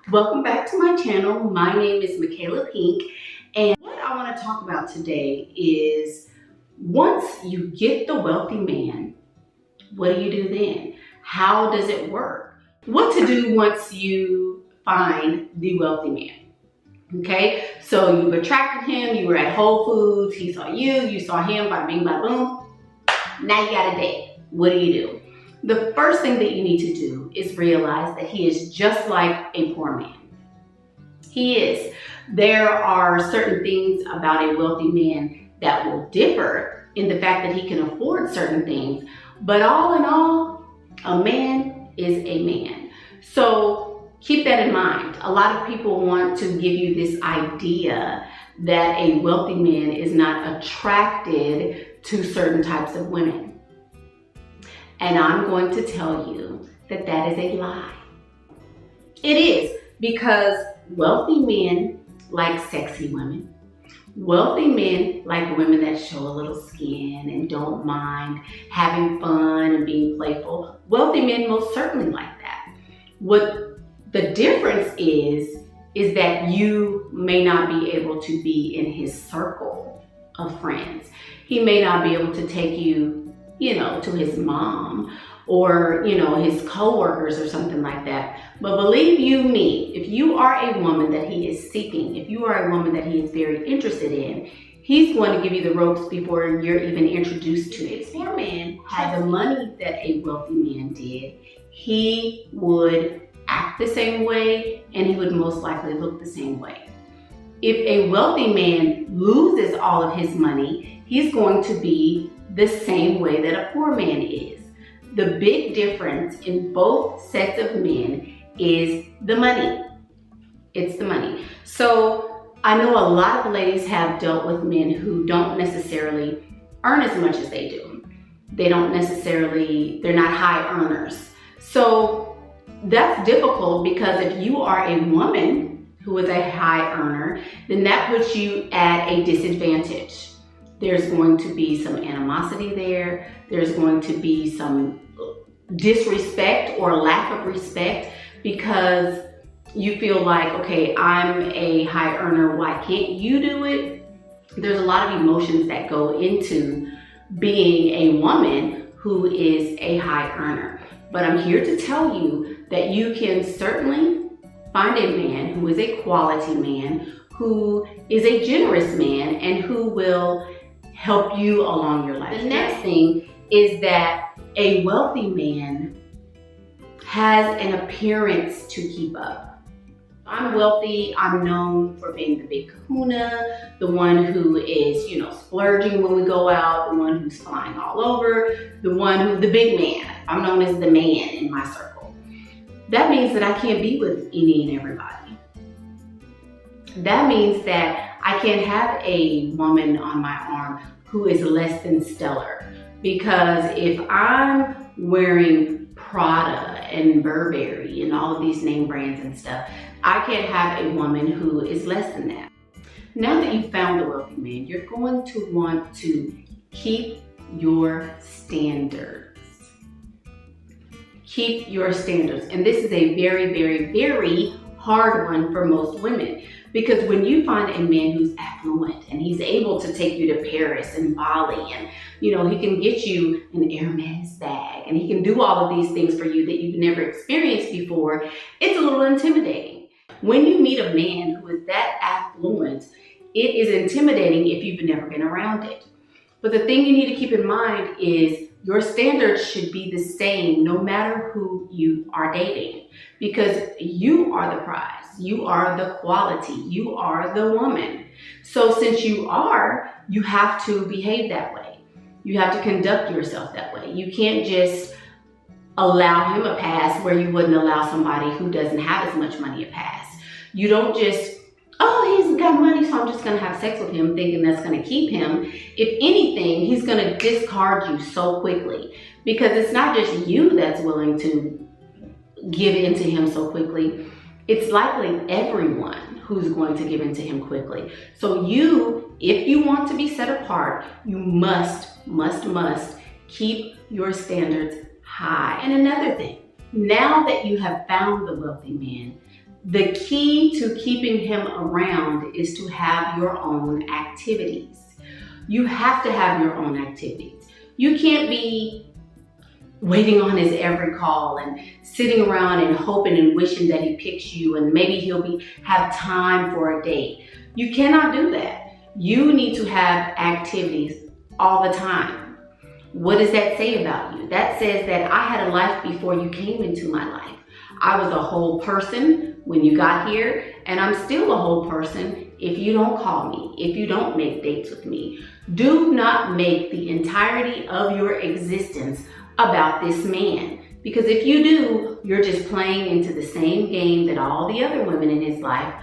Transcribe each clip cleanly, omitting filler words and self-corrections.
Welcome back to my channel. My name is Michaela Pink, and what I want to talk about today is once you get the wealthy man, what do you do then? How does it work? What to do once you find the wealthy man? Okay, so you've attracted him, you were at Whole Foods, he saw you, you saw him, bada bing, bada boom. Now you got a date. What do you do? The first thing that you need to do is realize that he is just like a poor man. He is. There are certain things about a wealthy man that will differ in the fact that he can afford certain things, but all in all, a man is a man. So keep that in mind. A lot of people want to give you this idea that a wealthy man is not attracted to certain types of women. And I'm going to tell you that that is a lie. It is, because wealthy men like sexy women. Wealthy men like women that show a little skin and don't mind having fun and being playful. Wealthy men most certainly like that. What the difference is that you may not be able to be in his circle of friends. He may not be able to take you, to his mom or, his coworkers or something like that. But believe you me, if you are a woman that he is seeking, if you are a woman that he is very interested in, he's going to give you the ropes before you're even introduced to it. If your man had the money that a wealthy man did, he would act the same way and he would most likely look the same way. If a wealthy man loses all of his money, he's going to be the same way that a poor man is. The big difference in both sets of men is the money. It's the money. So I know a lot of ladies have dealt with men who don't necessarily earn as much as they do. They're not high earners. So that's difficult, because if you are a woman who is a high earner, then that puts you at a disadvantage. There's going to be some animosity there. There's going to be some disrespect or lack of respect, because you feel like, okay, I'm a high earner, why can't you do it? There's a lot of emotions that go into being a woman who is a high earner. But I'm here to tell you that you can certainly find a man who is a quality man, who is a generous man, and who will help you along your life. The next thing is that a wealthy man has an appearance to keep up. I'm wealthy, I'm known for being the big kahuna, the one who is, splurging when we go out, the one who's flying all over, the one who's the big man. I'm known as the man in my circle. That means that I can't be with any and everybody. That means that I can't have a woman on my arm who is less than stellar. Because if I'm wearing Prada and Burberry and all of these name brands and stuff, I can't have a woman who is less than that. Now that you've found the wealthy man, you're going to want to keep your standards. Keep your standards. And this is a very, very, very hard one for most women. Because when you find a man who's affluent and he's able to take you to Paris and Bali, and he can get you an Hermes bag, and he can do all of these things for you that you've never experienced before, it's a little intimidating. When you meet a man who is that affluent, it is intimidating if you've never been around it. But the thing you need to keep in mind is your standards should be the same no matter who you are dating, because you are the prize. You are the quality. You are the woman. So since you have to behave that way. You have to conduct yourself that way. You can't just allow him a pass where you wouldn't allow somebody who doesn't have as much money a pass. You don't just, he's got money, so I'm just going to have sex with him thinking that's going to keep him. If anything, he's going to discard you so quickly, because it's not just you that's willing to give in to him so quickly. It's likely everyone who's going to give in to him quickly. So if you want to be set apart, you must keep your standards high. And another thing, Now that you have found the wealthy man, the key to keeping him around is to have your own activities. You have to have your own activities. You can't be waiting on his every call and sitting around and hoping and wishing that he picks you and maybe he'll have time for a date. You cannot do that. You need to have activities all the time. What does that say about you? That says that I had a life before you came into my life. I was a whole person when you got here, and I'm still a whole person if you don't call me, if you don't make dates with me. Do not make the entirety of your existence about this man, because if you do, you're just playing into the same game that all the other women in his life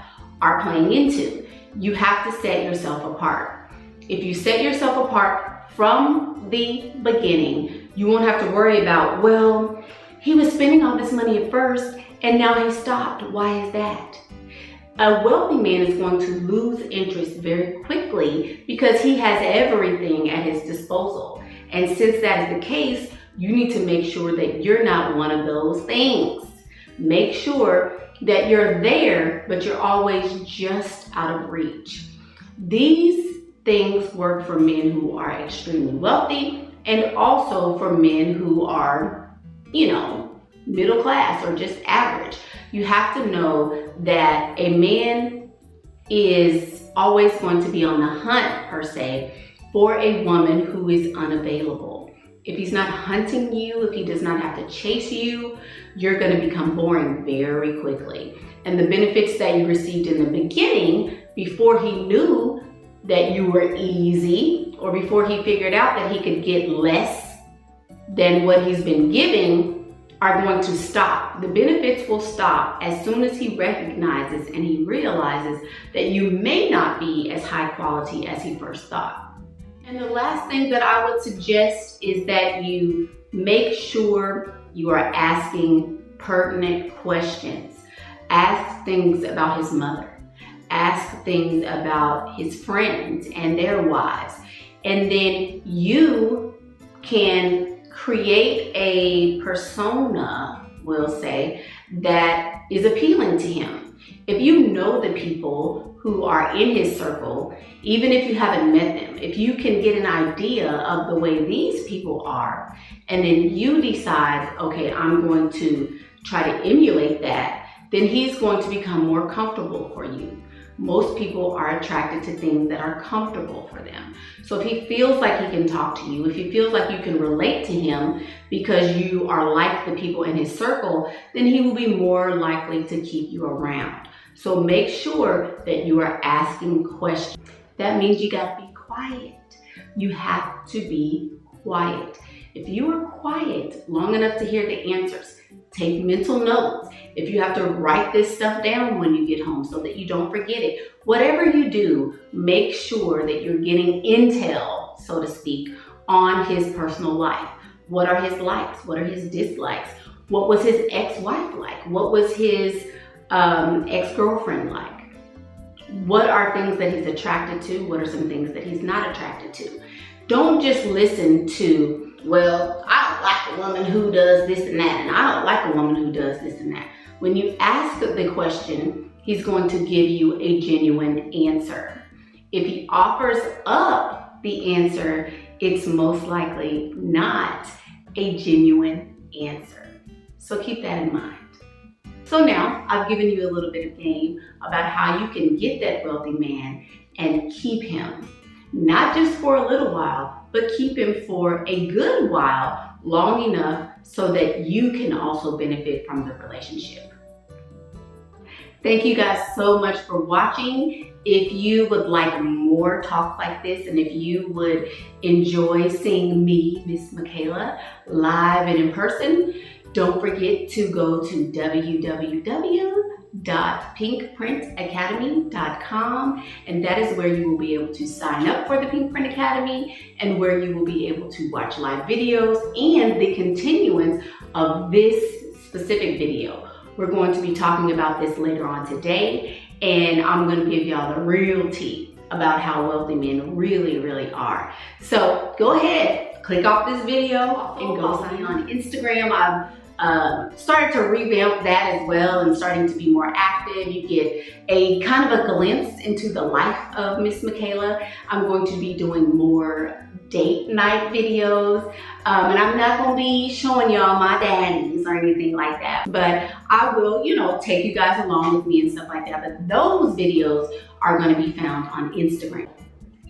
are playing into. You have to set yourself apart. If you set yourself apart from the beginning, you won't have to worry about, well, he was spending all this money at first and now he stopped. Why is that? A wealthy man is going to lose interest very quickly because he has everything at his disposal. And since that is the case, you need to make sure that you're not one of those things. Make sure that you're there, but you're always just out of reach. These things work for men who are extremely wealthy and also for men who are, middle class or just average. You have to know that a man is always going to be on the hunt, per se, for a woman who is unavailable. If he's not hunting you, if he does not have to chase you, you're going to become boring very quickly. And the benefits that you received in the beginning, before he knew that you were easy, or before he figured out that he could get less than what he's been giving, are going to stop. The benefits will stop as soon as he recognizes and he realizes that you may not be as high quality as he first thought. And the last thing that I would suggest is that you make sure you are asking pertinent questions. Ask things about his mother. Ask things about his friends and their wives. And then you can create a persona, we'll say, that is appealing to him. If you know the people who are in his circle, even if you haven't met them, if you can get an idea of the way these people are, and then you decide, okay, I'm going to try to emulate that, then he's going to become more comfortable for you. Most people are attracted to things that are comfortable for them. So if he feels like he can talk to you, if he feels like you can relate to him because you are like the people in his circle, then he will be more likely to keep you around. So make sure that you are asking questions. That means you got to be quiet. You have to be quiet. If you are quiet long enough to hear the answers, take mental notes. If you have to write this stuff down when you get home so that you don't forget it, whatever you do, make sure that you're getting intel, so to speak, on his personal life. What are his likes? What are his dislikes? What was his ex-wife like? What was his ex-girlfriend like? What are things that he's attracted to? What are some things that he's not attracted to? Don't just listen to, well, I don't like a woman who does this and that, and I don't like a woman who does this and that. When you ask the question, he's going to give you a genuine answer. If he offers up the answer, it's most likely not a genuine answer. So keep that in mind. So now I've given you a little bit of game about how you can get that wealthy man and keep him. Not just for a little while, but keep him for a good while, long enough so that you can also benefit from the relationship. Thank you guys so much for watching. If you would like more talk like this, and if you would enjoy seeing me, Miss Michaela, live and in person, don't forget to go to www.pinkprintacademy.com, and that is where you will be able to sign up for the Pink Print Academy and where you will be able to watch live videos and the continuance of this specific video. We're going to be talking about this later on today, and I'm going to give y'all the real tea about how wealthy men really, really are. So go ahead, click off this video and go sign on Instagram. started to revamp that as well and starting to be more active. You get a kind of a glimpse into the life of Miss Michaela. I'm going to be doing more date night videos, and I'm not going to be showing y'all my daddies or anything like that, but I will, you know, take you guys along with me and stuff like that. But those videos are going to be found on Instagram.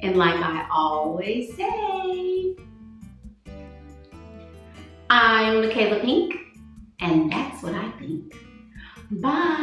And like I always say, I'm Michaela Pink, and that's what I think. Bye.